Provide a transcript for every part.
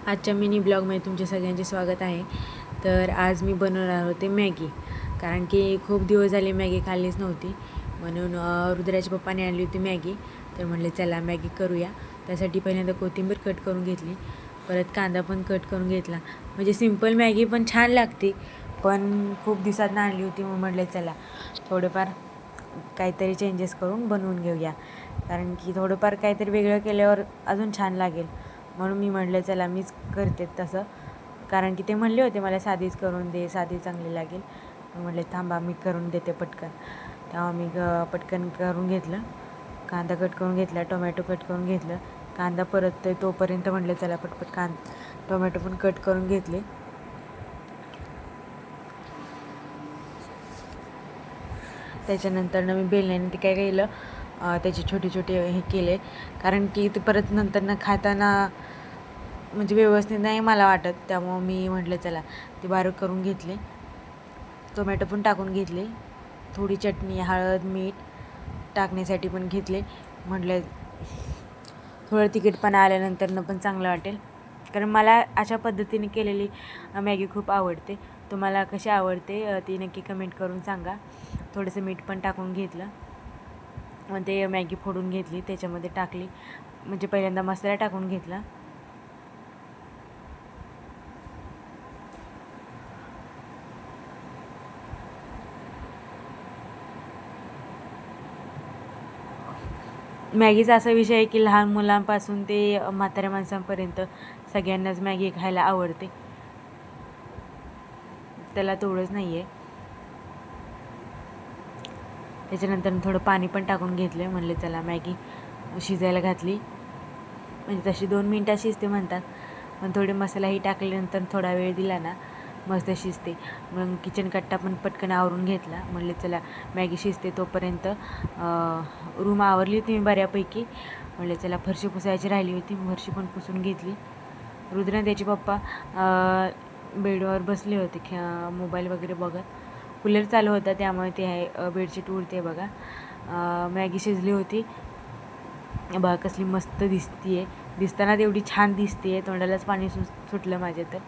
आजच्या मिनी ब्लॉगमध्ये तुमचे सगळ्यांचे स्वागत आहे. तर आज मी बनवणार होते मॅगी, कारण की खूप दिवस झाले मॅगी खाल्लीच नव्हती. म्हणून रुद्राच्या पप्पाने आणली होती मॅगी. तर म्हटले चला मॅगी करूया. त्यासाठी पहिल्यांदा कोथिंबीर कट करून घेतली, परत कांदा पण कट करून घेतला. म्हणजे सिंपल मॅगी पण छान लागते, पण खूप दिवसातनं आणली होती मग म्हटले चला थोडेफार काहीतरी चेंजेस करून बनवून घेऊया, कारण की थोडंफार काहीतरी वेगळं केल्यावर अजून छान लागेल. म्हणून मी म्हटलं चला मीच करते तसं, कारण की ते म्हणले होते मला साधीच करून दे, साधी चांगली लागेल. म्हटले थांबा मी करून देते पटकन. तेव्हा मी पटकन करून घेतलं. कांदा कट करून घेतला, टोमॅटो कट करून घेतलं. कांदा परततोय तोपर्यंत म्हटलं चला पटपट टोमॅटो पण कट करून घेतले. त्याच्यानंतर मी बेलण्याने ते काय केलं, त्याचे छोटे छोटे हे केले, कारण की ते परत नंतर खाताना म्हणजे व्यवस्थित नाही मला वाटत. त्यामुळं मी म्हटलं चला ते बारीक करून घेतले. टोमॅटो पण टाकून घेतले. थोडी चटणी, हळद, मीठ टाकण्यासाठी पण घेतले. म्हटलं थोडं तिखटपणा आल्यानंतरनं पण चांगलं वाटेल, कारण मला अशा पद्धतीने केलेली मॅगी खूप आवडते. तुम्हाला कशी आवडते ती नक्की कमेंट करून सांगा. थोडंसं मीठ पण टाकून घेतलं. मग ते मॅगी फोडून घेतली, त्याच्यामध्ये टाकली. म्हणजे पहिल्यांदा मसाला टाकून घेतला. मॅगीचा असा विषय आहे की लहान मुलांपासून ते म्हाताऱ्या माणसांपर्यंत सगळ्यांनाच मॅगी खायला आवडते. त्याला तोडच नाही आहे. त्याच्यानंतर थोडं पाणी पण टाकून घेतलं. म्हणले चला मॅगी शिजायला घातली. म्हणजे तशी 2 मिनटात शिजते म्हणतात, पण थोडे मसालाही टाकल्यानंतर थोडा वेळ दिला ना मस्त शिजते. मग किचन कट्टा पण पटकन आवरून घेतला. म्हणले चला मॅगी शिजते तोपर्यंत रूम आवरली होती मी बऱ्यापैकी. म्हणले चला फरशी पुसायची राहिली होती, फरशी पण पुसून घेतली. रुद्र आणि त्याचे पप्पा बेडवर बसले होते मोबाईल वगैरे बघत. कूलर चालू होता त्यामुळे ते आहे बेडशीट उडते बघा. मॅगी शिजली होती बघा, कसली मस्त दिसते. दिसताना एवढी छान दिसते, तोंडालाच पाणी सुटलं माझ्या. तर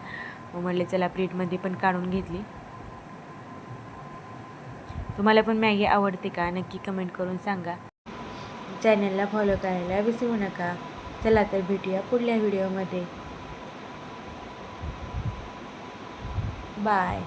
मग म्हटले चला प्लेटमध्ये पण काढून घेतली. तुम्हाला पण मॅगी आवडते का नक्की कमेंट करून सांगा. चॅनलला फॉलो करायला विसरू नका. चला तर भेटूया पुढल्या व्हिडिओमध्ये. बाय.